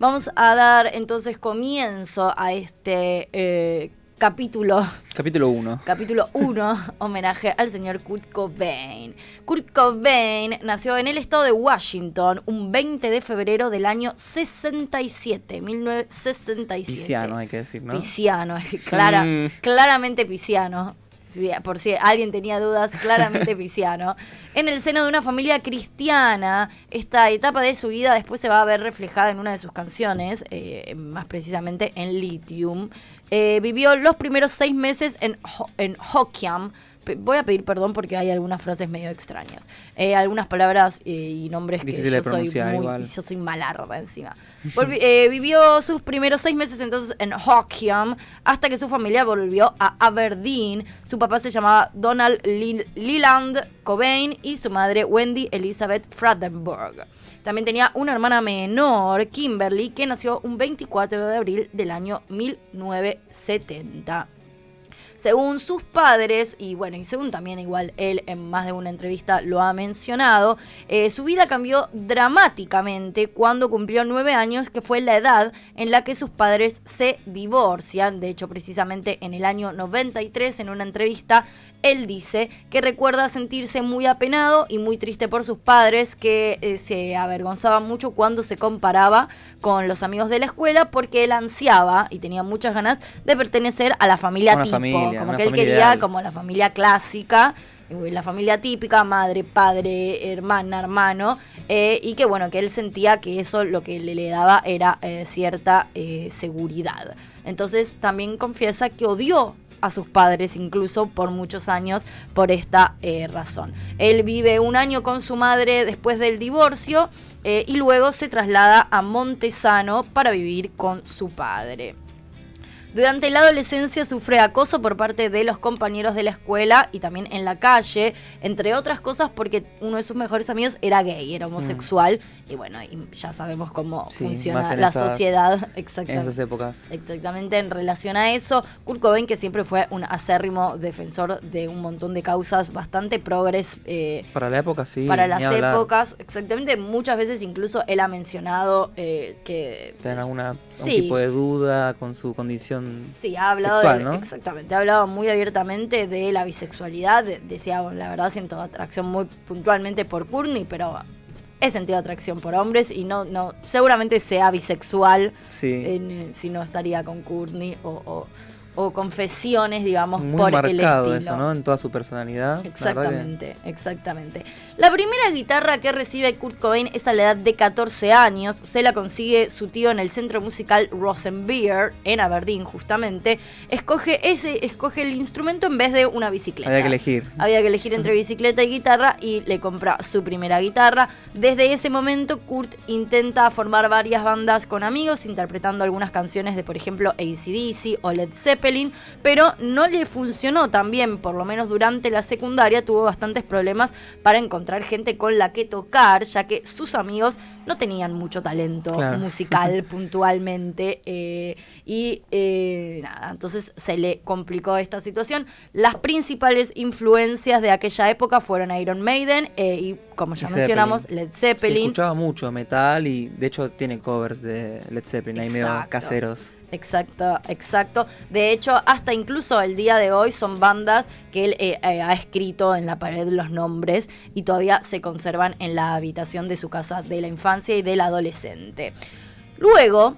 Vamos a dar entonces comienzo a este capítulo 1. Capítulo 1, homenaje al señor Kurt Cobain. Kurt Cobain nació en el estado de Washington un 20 de febrero del año 67, 1967. Pisciano, hay que decir, ¿no? Pisciano, claramente pisciano. Sí, por si alguien tenía dudas, claramente pisciano. En el seno de una familia cristiana, esta etapa de su vida después se va a ver reflejada en una de sus canciones, más precisamente en Lithium. Vivió los primeros 6 meses en Hoquiam. Voy a pedir perdón porque hay algunas frases medio extrañas. Algunas palabras y nombres difícil que yo soy malarda encima. Vivió sus primeros 6 meses entonces en Hoquiam hasta que su familia volvió a Aberdeen. Su papá se llamaba Donald Leland Cobain y su madre Wendy Elizabeth Frattenberg. También tenía una hermana menor, Kimberly, que nació un 24 de abril del año 1970. Según sus padres, y bueno, y según también igual él en más de una entrevista lo ha mencionado, su vida cambió dramáticamente cuando cumplió 9 años, que fue la edad en la que sus padres se divorcian. De hecho, precisamente en el año 93, en una entrevista, él dice que recuerda sentirse muy apenado y muy triste por sus padres, que se avergonzaba mucho cuando se comparaba con los amigos de la escuela, porque él ansiaba y tenía muchas ganas de pertenecer a la familia tipo. Como que él quería ideal. Como la familia clásica, la familia típica, madre, padre, hermana, hermano, y que bueno, que él sentía que eso lo que le daba era cierta seguridad. Entonces también confiesa que odió a sus padres incluso por muchos años por esta razón. Él vive 1 año con su madre después del divorcio y luego se traslada a Montesano para vivir con su padre. Durante la adolescencia sufre acoso por parte de los compañeros de la escuela y también en la calle, entre otras cosas porque uno de sus mejores amigos era gay, era homosexual, y bueno, y ya sabemos cómo funciona la sociedad exactamente, en esas épocas. Exactamente, en relación a eso, Kurt Cobain, que siempre fue un acérrimo defensor de un montón de causas bastante progres. Para la época, sí. Para las épocas, exactamente, muchas veces incluso él ha mencionado que... ¿Tienen algún tipo de duda con su condición? Sí, ha hablado sexual, ¿no? Exactamente, ha hablado muy abiertamente de la bisexualidad. Decía, la verdad siento atracción muy puntualmente por Courtney, pero he sentido atracción por hombres y no seguramente sea bisexual, sí. Si no estaría con Courtney o confesiones, digamos, muy por marcado el estilo. eso, ¿no? En toda su personalidad. Exactamente, exactamente. La primera guitarra que recibe Kurt Cobain es a la edad de 14 años. Se la consigue su tío en el centro musical Rosenbeer, en Aberdeen, justamente. Escoge el instrumento en vez de una bicicleta. Había que elegir entre bicicleta y guitarra y le compra su primera guitarra. Desde ese momento, Kurt intenta formar varias bandas con amigos, interpretando algunas canciones de, por ejemplo, AC/DC o Led Zeppelin, pero no le funcionó tan bien, por lo menos durante la secundaria tuvo bastantes problemas para encontrar gente con la que tocar, ya que sus amigos no tenían mucho talento musical puntualmente, nada, entonces se le complicó esta situación. Las principales influencias de aquella época fueron Iron Maiden y, como ya mencionamos, Led Zeppelin. Se escuchaba mucho metal y de hecho tiene covers de Led Zeppelin, ahí medio caseros. Exacto. De hecho, hasta incluso el día de hoy son bandas que él ha escrito en la pared los nombres y todavía se conservan en la habitación de su casa de la infancia y del adolescente. Luego,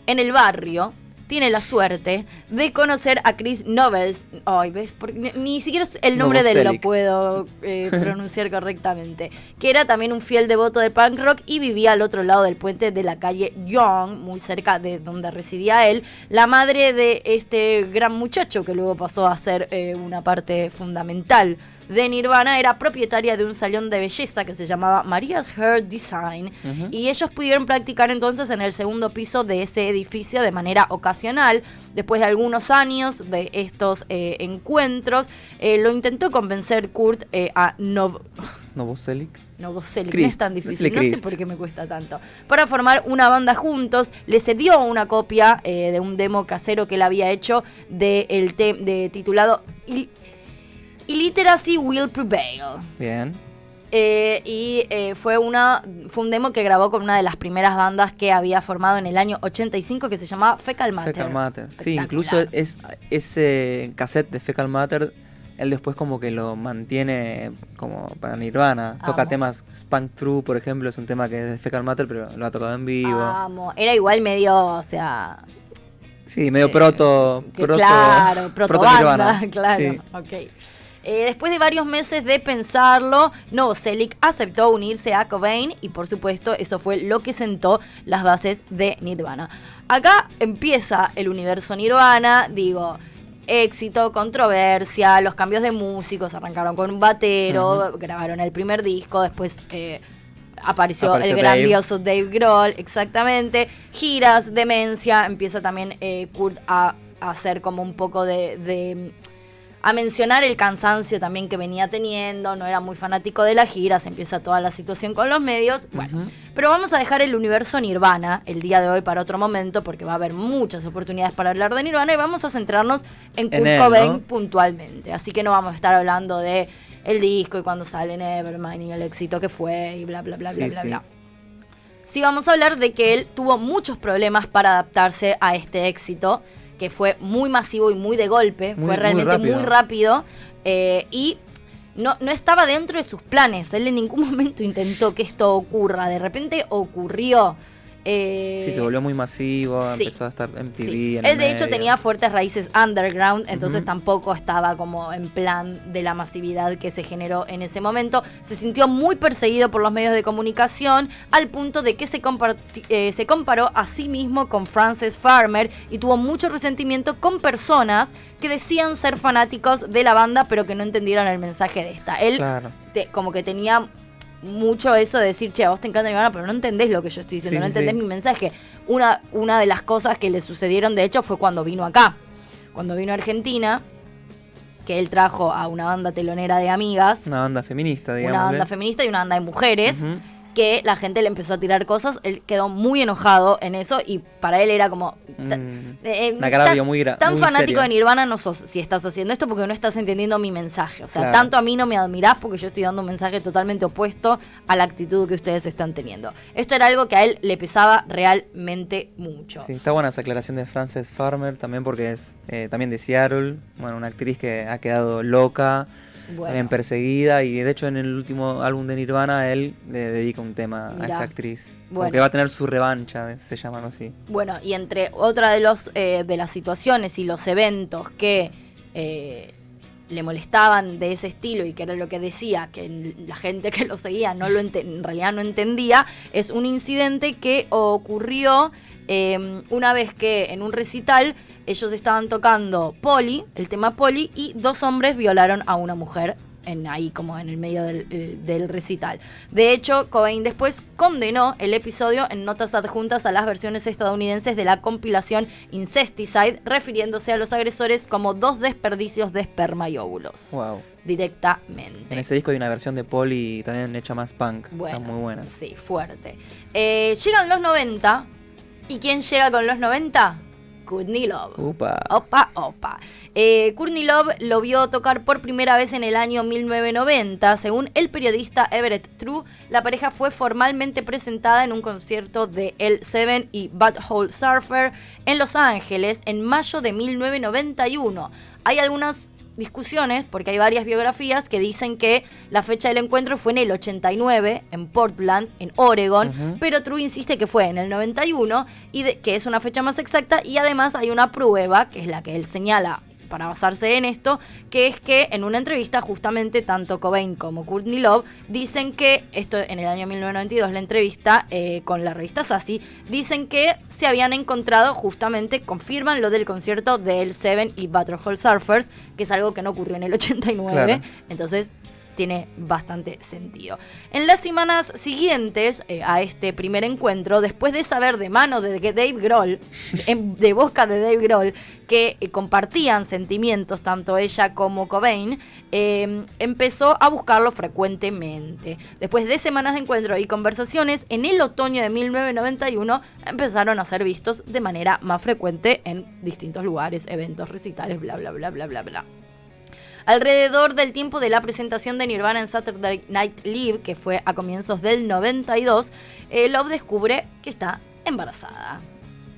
en el barrio, tiene la suerte de conocer a Chris Novels. Ay, ¿ves? Porque ni siquiera el nombre de él lo puedo pronunciar correctamente. Que era también un fiel devoto del punk rock y vivía al otro lado del puente de la calle Young, muy cerca de donde residía él. La madre de este gran muchacho, que luego pasó a ser una parte fundamental de Nirvana, era propietaria de un salón de belleza que se llamaba Maria's Hair Design, y ellos pudieron practicar entonces en el segundo piso de ese edificio de manera ocasional. Después de algunos años de estos encuentros, lo intentó convencer Kurt a Novoselic. No es tan difícil, no sé por qué me cuesta tanto. Para formar una banda juntos, le cedió una copia de un demo casero que él había hecho de titulado Illiteracy Will Prevail. Bien. Fue un demo que grabó con una de las primeras bandas que había formado en el año 85 que se llamaba Fecal Matter. Fecal Matter. Sí, incluso ese cassette de Fecal Matter, él después como que lo mantiene como para Nirvana. Toca temas, Spunk Through, por ejemplo, es un tema que es de Fecal Matter, pero lo ha tocado en vivo. Era igual medio, o sea... Sí, medio proto Nirvana, claro, sí. Ok. Después de varios meses de pensarlo, Novoselic aceptó unirse a Cobain y por supuesto eso fue lo que sentó las bases de Nirvana. Acá empieza el universo Nirvana, éxito, controversia, los cambios de músicos, arrancaron con un batero, grabaron el primer disco, después apareció el grandioso Dave Grohl, exactamente, giras, demencia, empieza también Kurt a hacer como un poco a mencionar el cansancio también que venía teniendo, no era muy fanático de las giras, empieza toda la situación con los medios, bueno, pero vamos a dejar el universo Nirvana el día de hoy para otro momento, porque va a haber muchas oportunidades para hablar de Nirvana y vamos a centrarnos en Kurt Cobain puntualmente, así que no vamos a estar hablando de el disco y cuando sale Nevermind y el éxito que fue y bla, bla, bla, bla, bla. Sí, vamos a hablar de que él tuvo muchos problemas para adaptarse a este éxito, que fue muy masivo y muy de golpe, fue realmente muy rápido y no estaba dentro de sus planes. Él en ningún momento intentó que esto ocurra, de repente ocurrió. Sí, se volvió muy masivo, empezó a estar MTV. Sí. Él de hecho tenía fuertes raíces underground, entonces tampoco estaba como en plan de la masividad que se generó en ese momento. Se sintió muy perseguido por los medios de comunicación al punto de que se comparó a sí mismo con Frances Farmer y tuvo mucho resentimiento con personas que decían ser fanáticos de la banda pero que no entendieron el mensaje de esta. Él como que tenía mucho eso de decir, che, a vos te encanta Nirvana, pero no entendés lo que yo estoy diciendo, no entendés mi mensaje. Una de las cosas que le sucedieron, de hecho, fue cuando vino acá. Cuando vino a Argentina, que él trajo a una banda telonera de amigas. Una banda feminista, digamos. Una banda feminista y una banda de mujeres. Que la gente le empezó a tirar cosas, él quedó muy enojado en eso y para él era como una cara muy tan fanático seria. De Nirvana no sos si estás haciendo esto porque no estás entendiendo mi mensaje, o sea, tanto a mí no me admirás porque yo estoy dando un mensaje totalmente opuesto a la actitud que ustedes están teniendo. Esto era algo que a él le pesaba realmente mucho. Sí, está buena esa aclaración de Frances Farmer también porque es también de Seattle, bueno, una actriz que ha quedado loca. También perseguida y de hecho en el último álbum de Nirvana él le dedica un tema a esta actriz. Como que va a tener su revancha, se llaman así. Bueno, y entre otra de las situaciones y los eventos que le molestaban de ese estilo y que era lo que decía, que la gente que lo seguía en realidad no entendía, es un incidente que ocurrió una vez que en un recital ellos estaban tocando Polly, el tema Polly, y dos hombres violaron a una mujer ahí como en el medio del recital. De hecho, Cobain después condenó el episodio en notas adjuntas a las versiones estadounidenses de la compilación Incesticide, refiriéndose a los agresores como dos desperdicios de esperma y óvulos. Wow. Directamente. En ese disco hay una versión de Polly también hecha más punk. Está muy buena. Sí, fuerte. Llegan los 90. ¿Y quién llega con los 90? Courtney Love. Opa. Courtney Love lo vio tocar por primera vez en el año 1990. Según el periodista Everett True, la pareja fue formalmente presentada en un concierto de L7 y Butthole Surfer en Los Ángeles en mayo de 1991. Hay algunas discusiones, porque hay varias biografías que dicen que la fecha del encuentro fue en el 89, en Portland, en Oregon, pero True insiste que fue en el 91, que es una fecha más exacta, y además hay una prueba, que es la que él señala para basarse en esto, que es que en una entrevista justamente tanto Cobain como Courtney Love dicen que, esto en el año 1992, la entrevista con la revista Sassy, dicen que se habían encontrado justamente, confirman lo del concierto de L7 y Butthole Surfers, que es algo que no ocurrió en el 89, claro. Entonces tiene bastante sentido. En las semanas siguientes a este primer encuentro, después de saber de mano de Dave Grohl, de boca de Dave Grohl, que compartían sentimientos tanto ella como Cobain, empezó a buscarlo frecuentemente. Después de semanas de encuentro y conversaciones, en el otoño de 1991 empezaron a ser vistos de manera más frecuente en distintos lugares, eventos, recitales, bla, bla, bla, bla, bla, bla. Alrededor del tiempo de la presentación de Nirvana en Saturday Night Live, que fue a comienzos del 92, Love descubre que está embarazada.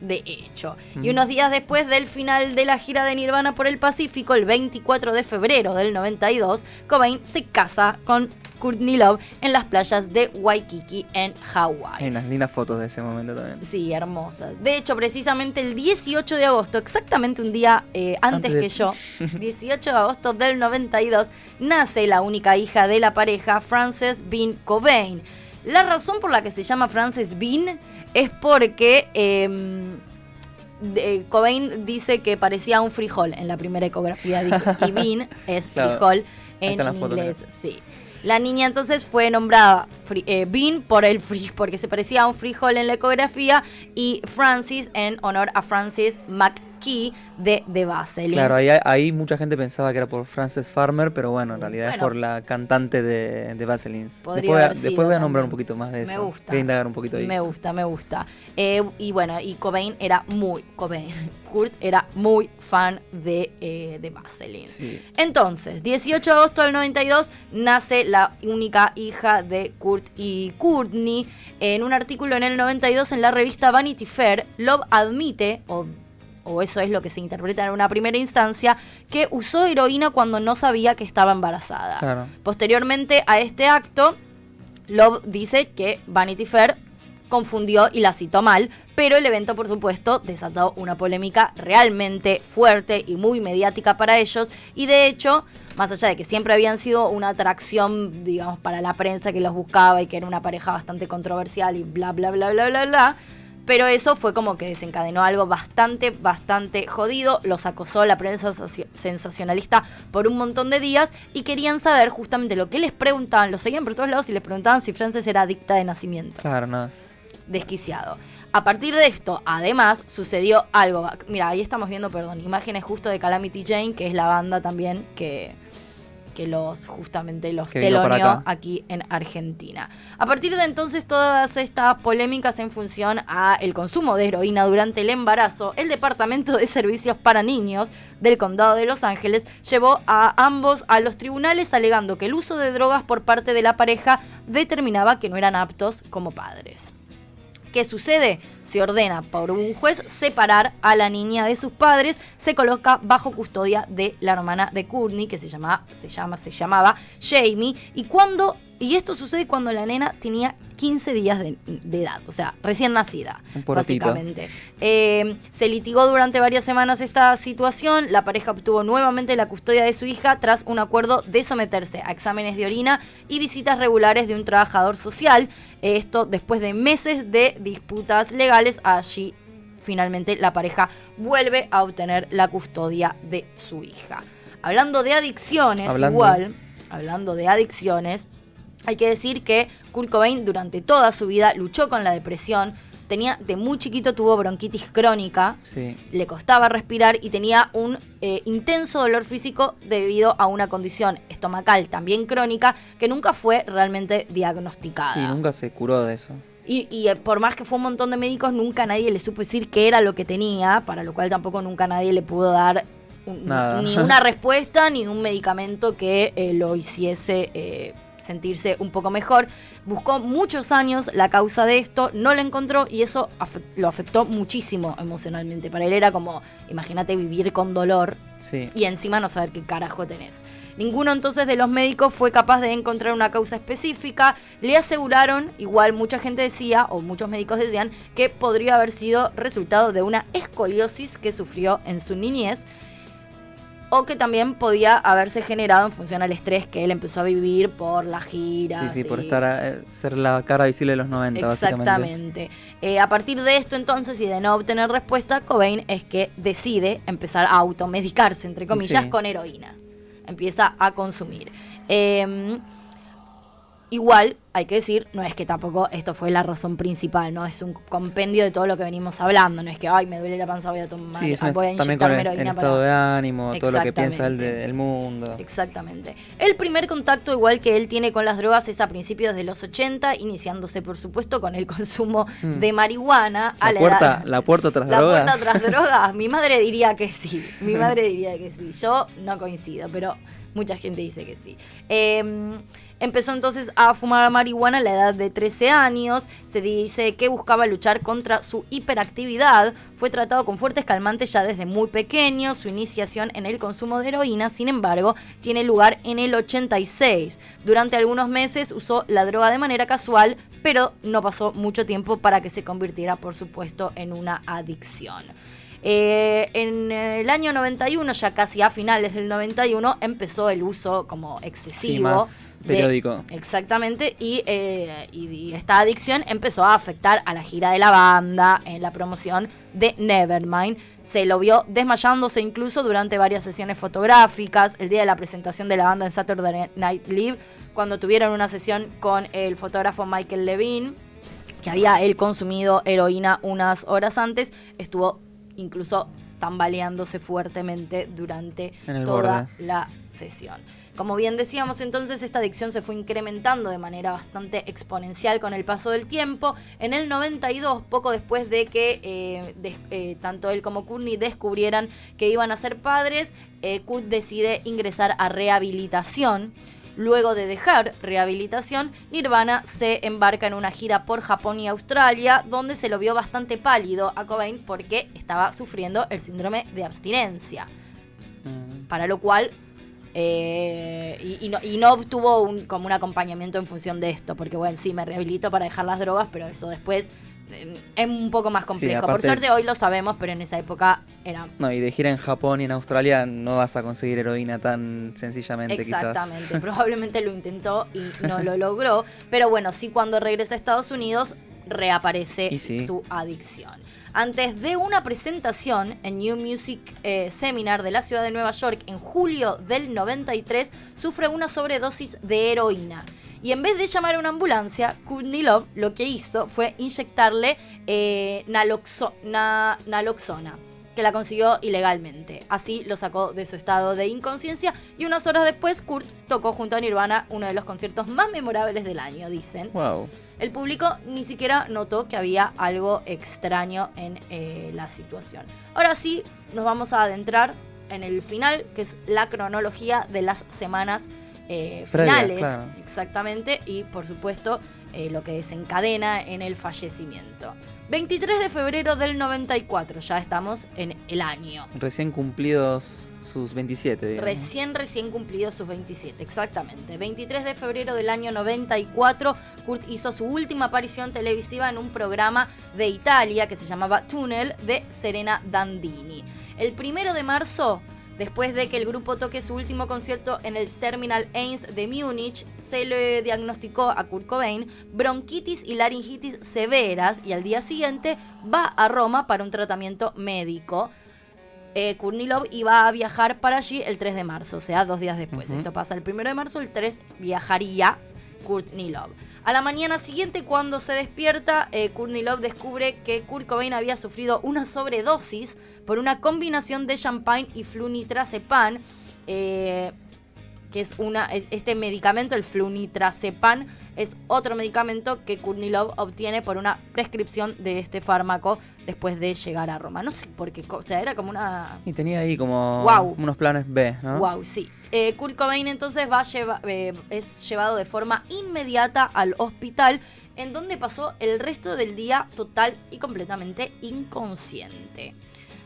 De hecho. Y unos días después del final de la gira de Nirvana por el Pacífico, el 24 de febrero del 92, Cobain se casa con Courtney Love en las playas de Waikiki en Hawái. Hay unas lindas fotos de ese momento también. Sí, hermosas. De hecho, precisamente el 18 de agosto, exactamente un día antes que yo, 18 de agosto del 92, nace la única hija de la pareja, Frances Bean Cobain. La razón por la que se llama Frances Bean es porque Cobain dice que parecía un frijol en la primera ecografía y Bean es frijol en inglés. Sí. La niña entonces fue nombrada Bean porque se parecía a un frijol en la ecografía y Francis en honor a Francis McKee de Vaseline. Claro, ahí mucha gente pensaba que era por Frances Farmer, pero bueno, en realidad es por la cantante de Vaseline. Después voy a nombrar un poquito más de eso. Me gusta. Voy a indagar un poquito ahí. Me gusta. Y bueno, y Kurt era muy fan de Vaseline. Sí. Entonces, 18 de agosto del 92 nace la única hija de Kurt y Courtney. En un artículo en el 92 en la revista Vanity Fair, Love admite, o eso es lo que se interpreta en una primera instancia, que usó heroína cuando no sabía que estaba embarazada. Claro. Posteriormente a este acto, Love dice que Vanity Fair confundió y la citó mal, pero el evento, por supuesto, desató una polémica realmente fuerte y muy mediática para ellos, y de hecho, más allá de que siempre habían sido una atracción, digamos, para la prensa que los buscaba y que era una pareja bastante controversial y bla, bla, bla, bla, bla, bla, pero eso fue como que desencadenó algo bastante jodido. Los acosó la prensa sensacionalista por un montón de días y querían saber justamente lo que les preguntaban. Los seguían por todos lados y les preguntaban si Frances era adicta de nacimiento. Claro, no es... Desquiciado. A partir de esto, además, sucedió algo. Mira, ahí estamos viendo, imágenes justo de Calamity Jane, que es la banda también que los teloneó aquí en Argentina. A partir de entonces, todas estas polémicas en función a el consumo de heroína durante el embarazo, el Departamento de Servicios para Niños del Condado de Los Ángeles llevó a ambos a los tribunales alegando que el uso de drogas por parte de la pareja determinaba que no eran aptos como padres. ¿Qué sucede? Se ordena por un juez separar a la niña de sus padres, se coloca bajo custodia de la hermana de Courtney, que se llamaba Jamie, y esto sucede cuando la nena tenía 15 días de edad, o sea, recién nacida, básicamente. Se litigó durante varias semanas esta situación, la pareja obtuvo nuevamente la custodia de su hija tras un acuerdo de someterse a exámenes de orina y visitas regulares de un trabajador social. Esto después de meses de disputas legales, allí finalmente la pareja vuelve a obtener la custodia de su hija. Hablando de adicciones, hay que decir que Kurt Cobain durante toda su vida luchó con la depresión. De muy chiquito tuvo bronquitis crónica, sí. Le costaba respirar y tenía un intenso dolor físico debido a una condición estomacal también crónica que nunca fue realmente diagnosticada. Sí, nunca se curó de eso. Y por más que fue un montón de médicos, nunca nadie le supo decir qué era lo que tenía, para lo cual tampoco nunca nadie le pudo dar ni una respuesta ni un medicamento que lo hiciese sentirse un poco mejor. Buscó muchos años la causa de esto, no la encontró y eso lo afectó muchísimo emocionalmente. Para él era como, imagínate vivir con dolor, sí, y encima no saber qué carajo tenés. Ninguno entonces de los médicos fue capaz de encontrar una causa específica. Le aseguraron, igual mucha gente decía, o muchos médicos decían, que podría haber sido resultado de una escoliosis que sufrió en su niñez, o que también podía haberse generado en función al estrés que él empezó a vivir por las giras. Sí, por ser la cara visible de los 90, exactamente. Básicamente. A partir de esto entonces, y de no obtener respuesta, Cobain es que decide empezar a automedicarse, entre comillas, con heroína. Empieza a consumir. Igual, hay que decir, no es que tampoco esto fue la razón principal, ¿no? Es un compendio de todo lo que venimos hablando. No es que, ay, me duele la panza, voy a tomar, Sí, voy a también con inyectarme el heroína estado de ánimo, todo lo que piensa él Exactamente. del mundo. Exactamente. El primer contacto igual que él tiene con las drogas es a principios de los 80, iniciándose por supuesto con el consumo de marihuana a la edad. La puerta tras La drogas. puerta tras drogas. Mi madre diría que sí. Mi madre diría que sí. Yo no coincido, pero mucha gente dice que sí. Empezó entonces a fumar marihuana a la edad de 13 años. Se dice que buscaba luchar contra su hiperactividad. Fue tratado con fuertes calmantes ya desde muy pequeño. Su iniciación en el consumo de heroína, sin embargo, tiene lugar en el 86. Durante algunos meses usó la droga de manera casual, pero no pasó mucho tiempo para que se convirtiera, por supuesto, en una adicción. En el año 91, ya casi a finales del 91, empezó el uso como excesivo. Sí, más periódico. Exactamente, y esta adicción empezó a afectar a la gira de la banda, en la promoción de Nevermind. Se lo vio desmayándose incluso durante varias sesiones fotográficas, el día de la presentación de la banda en Saturday Night Live, cuando tuvieron una sesión con el fotógrafo Michael Levine, que había él consumido heroína unas horas antes, estuvo incluso tambaleándose fuertemente durante toda la sesión. Como bien decíamos, entonces esta adicción se fue incrementando de manera bastante exponencial con el paso del tiempo. En el 92, poco después de que tanto él como Courtney descubrieran que iban a ser padres, Kurt decide ingresar a rehabilitación. Luego de dejar rehabilitación, Nirvana se embarca en una gira por Japón y Australia, donde se lo vio bastante pálido a Cobain porque estaba sufriendo el síndrome de abstinencia. Para lo cual, no obtuvo como un acompañamiento en función de esto, porque bueno, sí, me rehabilito para dejar las drogas, pero eso después es un poco más complejo. Sí, aparte, por suerte hoy lo sabemos, pero en esa época era... No, y de gira en Japón y en Australia no vas a conseguir heroína tan sencillamente. Exactamente, quizás. Probablemente lo intentó y no lo logró, pero bueno, sí, cuando regresa a Estados Unidos reaparece su adicción. Antes de una presentación en New Music Seminar de la ciudad de Nueva York en julio del 93, sufre una sobredosis de heroína. Y en vez de llamar a una ambulancia, Courtney Love lo que hizo fue inyectarle naloxona, que la consiguió ilegalmente. Así lo sacó de su estado de inconsciencia y unas horas después Kurt tocó junto a Nirvana uno de los conciertos más memorables del año, dicen. Wow. El público ni siquiera notó que había algo extraño en la situación. Ahora sí, nos vamos a adentrar en el final, que es la cronología de las semanas finales, claro. Exactamente, y por supuesto lo que desencadena en el fallecimiento. 23 de febrero del 94, ya estamos en el año. Recién cumplidos sus 27, digamos. Recién cumplidos sus 27, exactamente. 23 de febrero del año 94, Kurt hizo su última aparición televisiva en un programa de Italia que se llamaba Tunnel de Serena Dandini. El 1 de marzo, después de que el grupo toque su último concierto en el Terminal Eins de Múnich, se le diagnosticó a Kurt Cobain bronquitis y laringitis severas y al día siguiente va a Roma para un tratamiento médico. Courtney Love iba a viajar para allí el 3 de marzo, o sea, 2 días después. Esto pasa el 1 de marzo, el 3 viajaría Courtney Love. A la mañana siguiente, cuando se despierta, Courtney Love descubre que Kurt Cobain había sufrido una sobredosis por una combinación de champagne y flunitrazepam, que es este medicamento, el flunitrazepam, es otro medicamento que Courtney Love obtiene por una prescripción de este fármaco después de llegar a Roma. No sé por qué, o sea, era como una... Y tenía ahí como unos planes B, ¿no? Wow, sí. Kurt Cobain entonces es llevado de forma inmediata al hospital, en donde pasó el resto del día total y completamente inconsciente.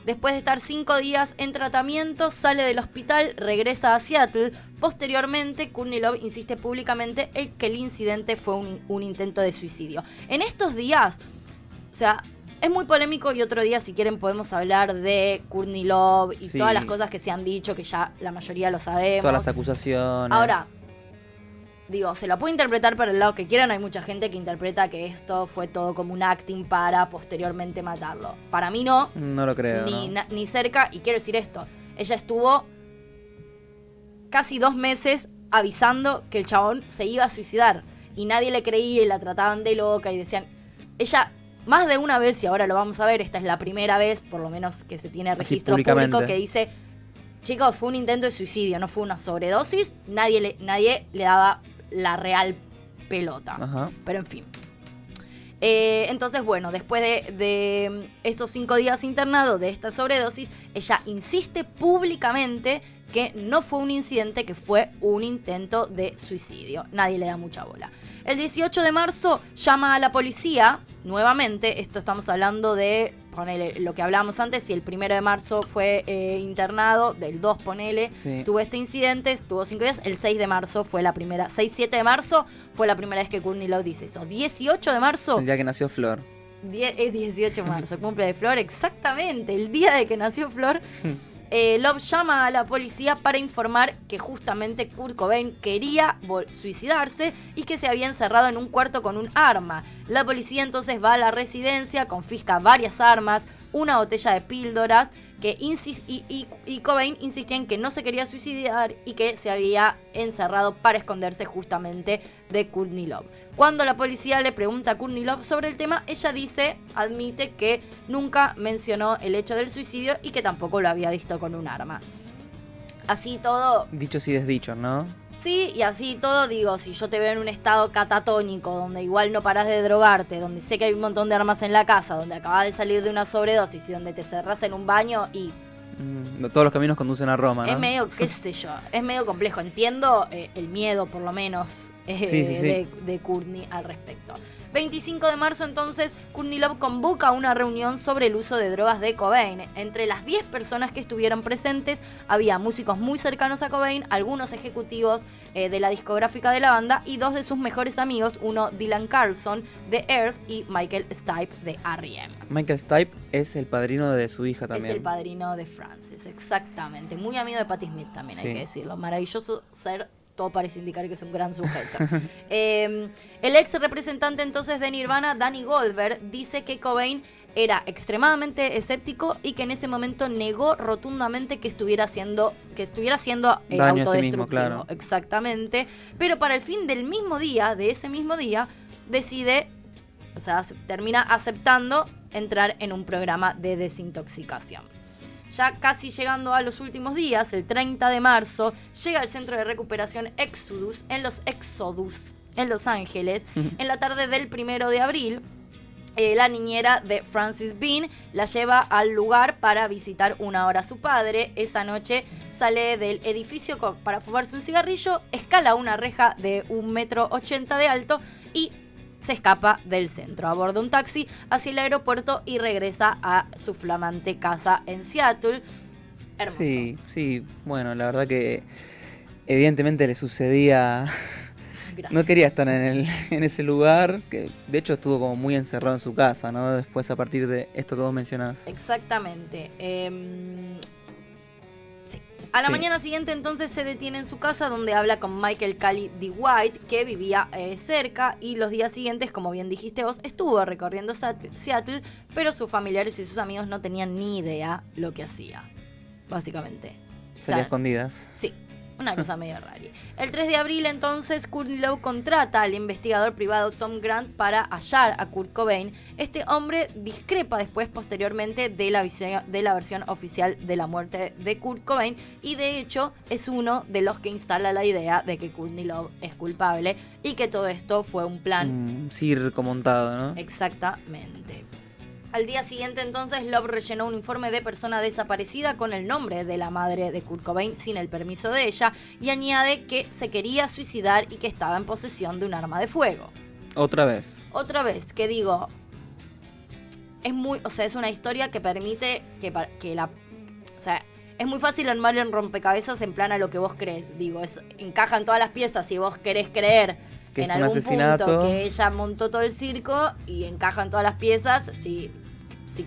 Después de estar 5 días en tratamiento, sale del hospital, regresa a Seattle. Posteriormente, Courtney Love insiste públicamente en que el incidente fue un intento de suicidio. En estos días, o sea, es muy polémico y otro día, si quieren, podemos hablar de Courtney Love y todas las cosas que se han dicho, que ya la mayoría lo sabemos. Todas las acusaciones. Ahora, digo, se lo puede interpretar para el lado que quieran. Hay mucha gente que interpreta que esto fue todo como un acting para posteriormente matarlo. Para mí no. No lo creo. Ni cerca. Y quiero decir esto. Ella estuvo casi 2 meses avisando que el chabón se iba a suicidar. y nadie le creía y la trataban de loca y decían, ella más de una vez, y ahora lo vamos a ver, esta es la primera vez, por lo menos que se tiene registro público, que dice, chicos, fue un intento de suicidio, no fue una sobredosis, nadie le daba la real pelota. Ajá. Pero en fin. Entonces, bueno, después de esos 5 días internados de esta sobredosis, ella insiste públicamente que no fue un incidente, que fue un intento de suicidio. Nadie le da mucha bola. El 18 de marzo llama a la policía, nuevamente, esto estamos hablando de, ponele, lo que hablábamos antes, si el 1 de marzo fue internado, del 2 ponele, sí, tuvo este incidente, tuvo 5 días, el 6 de marzo fue la primera, 6-7 de marzo fue la primera vez que Courtney Love dice eso. 18 de marzo... El día que nació Flor. Es 18 de marzo, cumple de Flor, exactamente, el día de que nació Flor. Love llama a la policía para informar que justamente Kurt Cobain quería suicidarse y que se había encerrado en un cuarto con un arma. La policía entonces va a la residencia, confisca varias armas, una botella de píldoras, y Cobain insistía en que no se quería suicidar y que se había encerrado para esconderse justamente de Courtney Love. Cuando la policía le pregunta a Courtney Love sobre el tema, ella admite que nunca mencionó el hecho del suicidio y que tampoco lo había visto con un arma. Así todo... Dichos y desdichos, ¿no? Sí, y así todo, digo, si yo te veo en un estado catatónico, donde igual no parás de drogarte, donde sé que hay un montón de armas en la casa, donde acabas de salir de una sobredosis y donde te cerrás en un baño y... todos los caminos conducen a Roma, ¿no? Es medio, qué sé yo, es medio complejo. Entiendo el miedo, por lo menos, sí. de Courtney al respecto. 25 de marzo, entonces, Courtney Love convoca una reunión sobre el uso de drogas de Cobain. Entre las 10 personas que estuvieron presentes, había músicos muy cercanos a Cobain, algunos ejecutivos de la discográfica de la banda y 2 de sus mejores amigos, uno Dylan Carlson de Earth y Michael Stipe de R.E.M. Michael Stipe es el padrino de su hija también. Es el padrino de Frances, exactamente. Muy amigo de Patti Smith también, sí, hay que decirlo. Maravilloso ser... Todo parece indicar que es un gran sujeto. El ex representante entonces de Nirvana, Danny Goldberg, dice que Cobain era extremadamente escéptico y que en ese momento negó rotundamente que estuviera haciendo daño autodestructivo. A sí mismo, claro. Exactamente. Pero para el fin del mismo día, decide, o sea, termina aceptando entrar en un programa de desintoxicación. Ya casi llegando a los últimos días, el 30 de marzo, llega al centro de recuperación Exodus en Los Ángeles. En la tarde del 1 de abril, la niñera de Frances Bean la lleva al lugar para visitar una hora a su padre. Esa noche sale del edificio para fumarse un cigarrillo, escala una reja de 1,80 m de alto y se escapa del centro, aborda un taxi hacia el aeropuerto y regresa a su flamante casa en Seattle. Hermoso. Sí, bueno, la verdad que evidentemente le sucedía... Gracias. No quería estar en ese lugar, que de hecho estuvo como muy encerrado en su casa, ¿no? Después a partir de esto que vos mencionás. Exactamente. A la mañana siguiente entonces se detiene en su casa donde habla con Michael Cali D. White, que vivía cerca, y los días siguientes, como bien dijiste vos, estuvo recorriendo Seattle, pero sus familiares y sus amigos no tenían ni idea lo que hacía, básicamente. Salía escondidas. Sí, una cosa medio rara. El 3 de abril entonces Courtney Love contrata al investigador privado Tom Grant para hallar a Kurt Cobain. Este hombre discrepa posteriormente de la versión oficial de la muerte de Kurt Cobain y de hecho es uno de los que instala la idea de que Courtney Love es culpable y que todo esto fue un plan. Un circo montado, ¿no? Exactamente. Al día siguiente, entonces, Love rellenó un informe de persona desaparecida con el nombre de la madre de Kurt Cobain sin el permiso de ella y añade que se quería suicidar y que estaba en posesión de un arma de fuego. Otra vez, que digo, es una historia que permite es muy fácil armar en rompecabezas en plan a lo que vos crees. Digo, encajan todas las piezas si vos querés creer que en algún punto que ella montó todo el circo y encajan todas las piezas si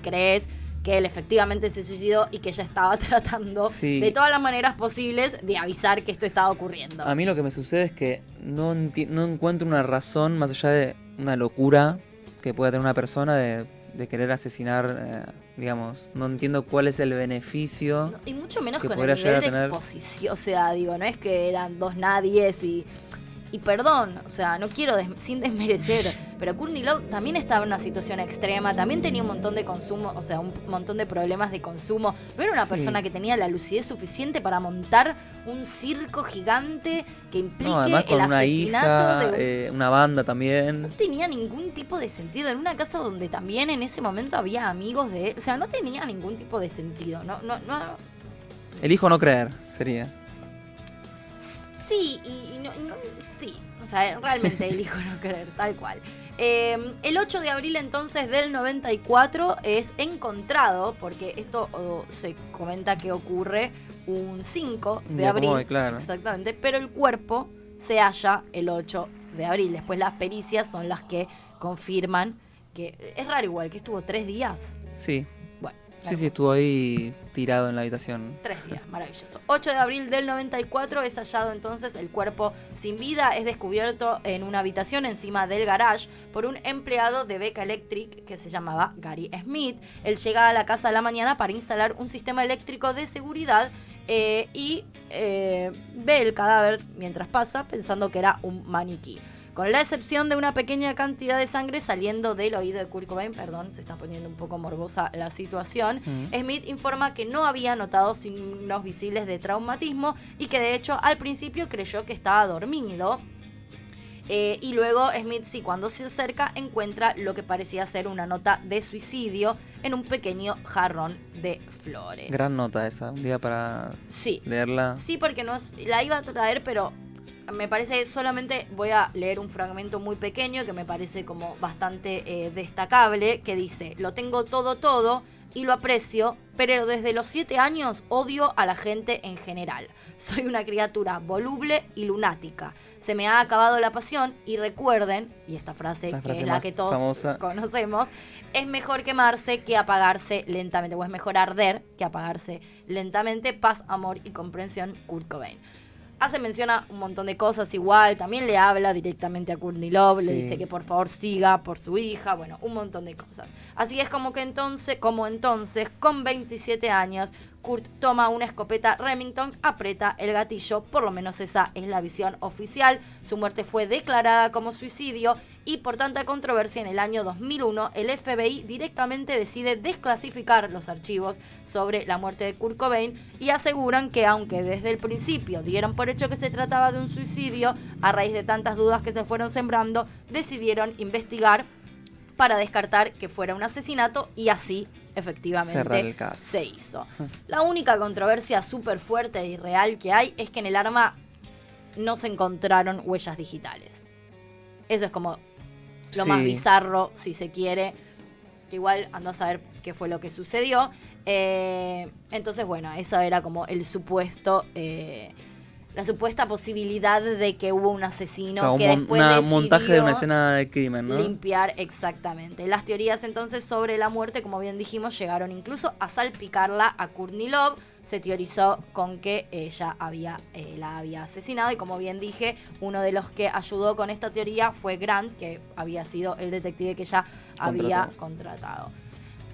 crees que él efectivamente se suicidó y que ella estaba tratando de todas las maneras posibles de avisar que esto estaba ocurriendo. A mí lo que me sucede es que no encuentro una razón más allá de una locura que pueda tener una persona de querer asesinar, digamos. No entiendo cuál es el beneficio. No, y mucho menos con el nivel de exposición. O sea, digo, no es que eran dos nadies y... Y perdón, o sea, no quiero sin desmerecer, pero Courtney Love también estaba en una situación extrema, también tenía un montón de consumo, o sea, un montón de problemas de consumo. No era una persona que tenía la lucidez suficiente para montar un circo gigante que implique además con el una asesinato hija, una banda también. No tenía ningún tipo de sentido. En una casa donde también en ese momento había amigos de él. O sea, no tenía ningún tipo de sentido. No. Elijo no creer, sería. Sí, sí. O sea, realmente elijo no creer, tal cual. El 8 de abril entonces del 94 es encontrado, porque esto se comenta que ocurre un 5 de abril. Muy claro. Exactamente, pero el cuerpo se halla el 8 de abril. Después las pericias son las que confirman que... Es raro igual, que estuvo 3 días. Sí. Bueno. Sí, estuvo ahí tirado en la habitación. 3 días, maravilloso. 8 de abril del 94 es hallado entonces el cuerpo sin vida. Es descubierto en una habitación encima del garage por un empleado de Becca Electric que se llamaba Gary Smith. Él llega a la casa a la mañana para instalar un sistema eléctrico de seguridad y ve el cadáver mientras pasa pensando que era un maniquí. Con la excepción de una pequeña cantidad de sangre saliendo del oído de Kurt Cobain, perdón, se está poniendo un poco morbosa la situación, Smith informa que no había notado signos visibles de traumatismo y que de hecho al principio creyó que estaba dormido. Y luego Smith, sí, cuando se acerca, encuentra lo que parecía ser una nota de suicidio en un pequeño jarrón de flores. Gran nota esa, un día para leerla. Sí, porque la iba a traer, pero... Me parece, solamente voy a leer un fragmento muy pequeño que me parece como bastante destacable, que dice: lo tengo todo y lo aprecio, pero desde los 7 años odio a la gente en general. Soy una criatura voluble y lunática. Se me ha acabado la pasión y recuerden, y esta frase que es la que todos conocemos, es mejor quemarse que apagarse lentamente, o es mejor arder que apagarse lentamente. Paz, amor y comprensión, Kurt Cobain. Hace mención a un montón de cosas igual, también le habla directamente a Courtney Love, le dice que por favor siga por su hija, bueno, un montón de cosas. Así es como entonces, con 27 años, Kurt toma una escopeta Remington, aprieta el gatillo, por lo menos esa es la visión oficial. Su muerte fue declarada como suicidio y por tanta controversia en el año 2001 el FBI directamente decide desclasificar los archivos sobre la muerte de Kurt Cobain y aseguran que aunque desde el principio dieron por hecho que se trataba de un suicidio, a raíz de tantas dudas que se fueron sembrando, decidieron investigar para descartar que fuera un asesinato y así efectivamente se hizo. La única controversia súper fuerte y real que hay es que en el arma no se encontraron huellas digitales. Eso es como lo más bizarro, si se quiere, que igual andás a ver qué fue lo que sucedió. Entonces, bueno, eso era como el supuesto... la supuesta posibilidad de que hubo un asesino que después decidió montaje de una escena de crimen, ¿no? Limpiar, exactamente. Las teorías entonces sobre la muerte, como bien dijimos, llegaron incluso a salpicarla a Courtney Love. Se teorizó con que ella la había asesinado y, como bien dije, uno de los que ayudó con esta teoría fue Grant, que había sido el detective que ella había contratado.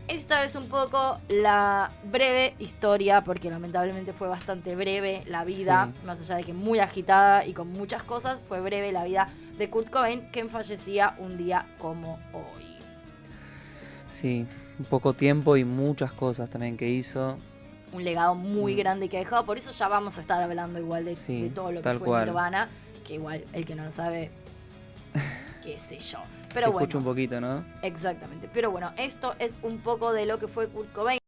Esta es un poco la breve historia, porque lamentablemente fue bastante breve la vida, más allá de que muy agitada y con muchas cosas, fue breve la vida de Kurt Cobain, quien fallecía un día como hoy. Sí, poco tiempo y muchas cosas también que hizo. Un legado muy grande que ha dejado, por eso ya vamos a estar hablando igual de todo lo que fue Nirvana, que igual el que no lo sabe, qué sé yo. Pero bueno, escucho un poquito, ¿no? Exactamente. Pero bueno, esto es un poco de lo que fue Kurt Cobain.